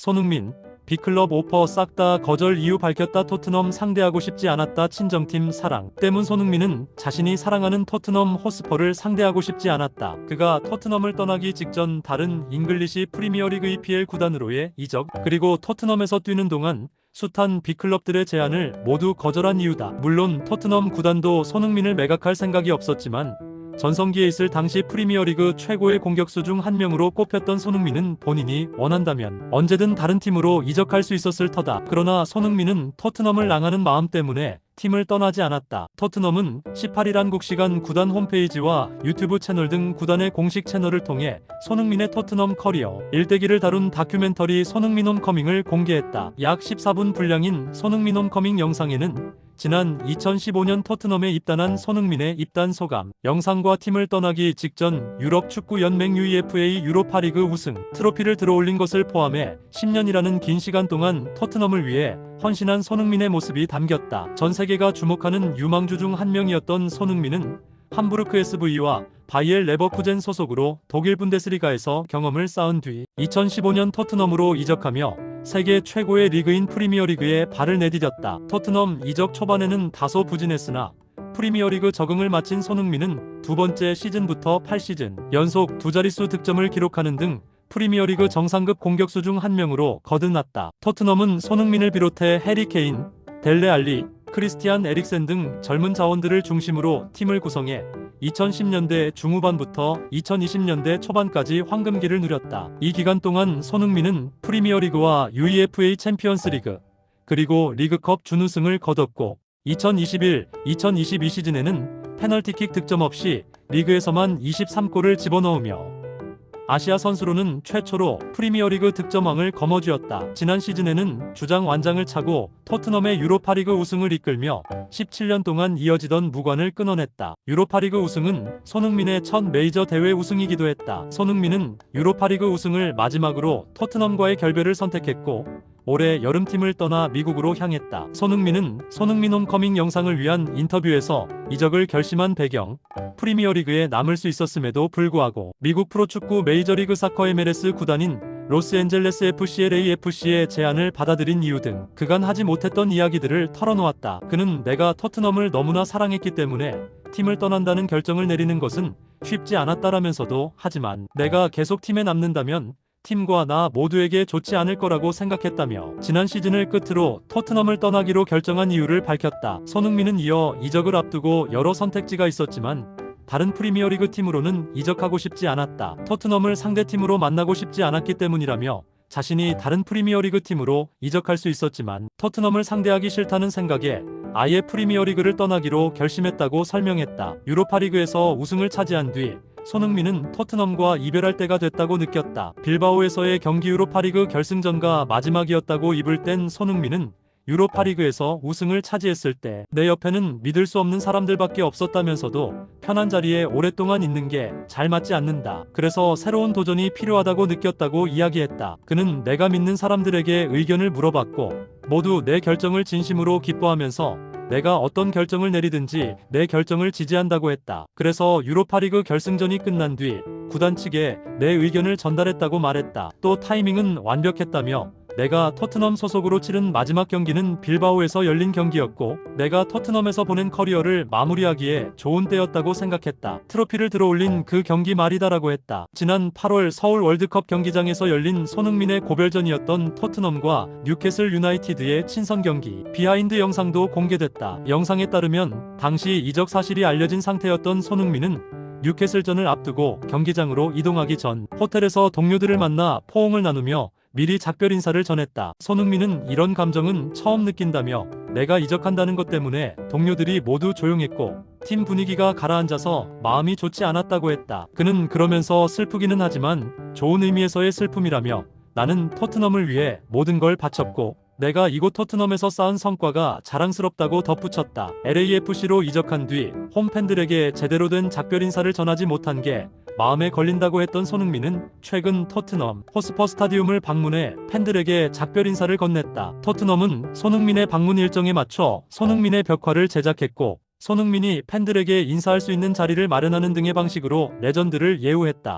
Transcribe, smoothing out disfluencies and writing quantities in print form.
손흥민, B클럽 오퍼 싹 다 거절 이유 밝혔다. 토트넘 상대하고 싶지 않았다. 친정팀 사랑 때문. 손흥민은 자신이 사랑하는 토트넘 호스퍼를 상대하고 싶지 않았다. 그가 토트넘을 떠나기 직전 다른 잉글리시 프리미어리그 EPL 구단으로의 이적, 그리고 토트넘에서 뛰는 동안 숱한 B클럽들의 제안을 모두 거절한 이유다. 물론 토트넘 구단도 손흥민을 매각할 생각이 없었지만 전성기에 있을 당시 프리미어리그 최고의 공격수 중 한 명으로 꼽혔던 손흥민은 본인이 원한다면 언제든 다른 팀으로 이적할 수 있었을 터다. 그러나 손흥민은 토트넘을 랑하는 마음 때문에 팀을 떠나지 않았다. 토트넘은 18일 한국 시간 구단 홈페이지와 유튜브 채널 등 구단의 공식 채널을 통해 손흥민의 토트넘 커리어 일대기를 다룬 다큐멘터리 손흥민 홈커밍을 공개했다. 약 14분 분량인 손흥민 홈커밍 영상에는 지난 2015년 토트넘에 입단한 손흥민의 입단 소감, 영상과 팀을 떠나기 직전 유럽 축구 연맹 UEFA 유로파리그 우승 트로피를 들어올린 것을 포함해 10년이라는 긴 시간 동안 토트넘을 위해 헌신한 손흥민의 모습이 담겼다. 전 세계가 주목하는 유망주 중 한 명이었던 손흥민은 함부르크 SV와 바이엘 레버쿠젠 소속으로 독일 분데스리가에서 경험을 쌓은 뒤 2015년 토트넘으로 이적하며 세계 최고의 리그인 프리미어리그에 발을 내디뎠다. 토트넘 이적 초반에는 다소 부진했으나 프리미어리그 적응을 마친 손흥민은 두 번째 시즌부터 8시즌 연속 두 자릿수 득점을 기록하는 등 프리미어리그 정상급 공격수 중 한 명으로 거듭났다. 토트넘은 손흥민을 비롯해 해리 케인, 델레 알리, 크리스티안 에릭센 등 젊은 자원들을 중심으로 팀을 구성해 2010년대 중후반부터 2020년대 초반까지 황금기를 누렸다. 이 기간 동안 손흥민은 프리미어리그와 UEFA 챔피언스리그, 그리고 리그컵 준우승을 거뒀고 2021-2022 시즌에는 페널티킥 득점 없이 리그에서만 23골을 집어넣으며 아시아 선수로는 최초로 프리미어리그 득점왕을 거머쥐었다. 지난 시즌에는 주장 완장을 차고 토트넘의 유로파리그 우승을 이끌며 17년 동안 이어지던 무관을 끊어냈다. 유로파리그 우승은 손흥민의 첫 메이저 대회 우승이기도 했다. 손흥민은 유로파리그 우승을 마지막으로 토트넘과의 결별을 선택했고 올해 여름팀을 떠나 미국으로 향했다. 손흥민은 손흥민 홈커밍 영상을 위한 인터뷰에서 이적을 결심한 배경, 프리미어리그에 남을 수 있었음에도 불구하고 미국 프로축구 메이저리그 사커 MLS 구단인 로스앤젤레스 FC LAFC의 제안을 받아들인 이유 등 그간 하지 못했던 이야기들을 털어놓았다. 그는 내가 토트넘을 너무나 사랑했기 때문에 팀을 떠난다는 결정을 내리는 것은 쉽지 않았다라면서도 하지만 내가 계속 팀에 남는다면 팀과 나 모두에게 좋지 않을 거라고 생각했다며 지난 시즌을 끝으로 토트넘을 떠나기로 결정한 이유를 밝혔다. 손흥민은 이어 이적을 앞두고 여러 선택지가 있었지만 다른 프리미어리그 팀으로는 이적하고 싶지 않았다. 토트넘을 상대팀으로 만나고 싶지 않았기 때문이라며 자신이 다른 프리미어리그 팀으로 이적할 수 있었지만 토트넘을 상대하기 싫다는 생각에 아예 프리미어리그를 떠나기로 결심했다고 설명했다. 유로파리그에서 우승을 차지한 뒤 손흥민은 토트넘과 이별할 때가 됐다고 느꼈다. 빌바오에서의 경기 유로파리그 결승전과 마지막이었다고 입을 뗀 손흥민은 유로파리그에서 우승을 차지했을 때 내 옆에는 믿을 수 없는 사람들밖에 없었다면서도 편한 자리에 오랫동안 있는 게 잘 맞지 않는다. 그래서 새로운 도전이 필요하다고 느꼈다고 이야기했다. 그는 내가 믿는 사람들에게 의견을 물어봤고 모두 내 결정을 진심으로 기뻐하면서 내가 어떤 결정을 내리든지 내 결정을 지지한다고 했다. 그래서 유로파리그 결승전이 끝난 뒤 구단 측에 내 의견을 전달했다고 말했다. 또 타이밍은 완벽했다며 내가 토트넘 소속으로 치른 마지막 경기는 빌바오에서 열린 경기였고 내가 토트넘에서 보낸 커리어를 마무리하기에 좋은 때였다고 생각했다. 트로피를 들어올린 그 경기 말이다라고 했다. 지난 8월 서울 월드컵 경기장에서 열린 손흥민의 고별전이었던 토트넘과 뉴캐슬 유나이티드의 친선 경기 비하인드 영상도 공개됐다. 영상에 따르면 당시 이적 사실이 알려진 상태였던 손흥민은 뉴캐슬전을 앞두고 경기장으로 이동하기 전 호텔에서 동료들을 만나 포옹을 나누며 미리 작별 인사를 전했다. 손흥민은 이런 감정은 처음 느낀다며 내가 이적한다는 것 때문에 동료들이 모두 조용했고 팀 분위기가 가라앉아서 마음이 좋지 않았다고 했다. 그는 그러면서 슬프기는 하지만 좋은 의미에서의 슬픔이라며 나는 토트넘을 위해 모든 걸 바쳤고 내가 이곳 토트넘에서 쌓은 성과가 자랑스럽다고 덧붙였다. LAFC로 이적한 뒤 홈팬들에게 제대로 된 작별 인사를 전하지 못한 게 마음에 걸린다고 했던 손흥민은 최근 토트넘 호스퍼 스타디움을 방문해 팬들에게 작별 인사를 건넸다. 토트넘은 손흥민의 방문 일정에 맞춰 손흥민의 벽화를 제작했고 손흥민이 팬들에게 인사할 수 있는 자리를 마련하는 등의 방식으로 레전드를 예우했다.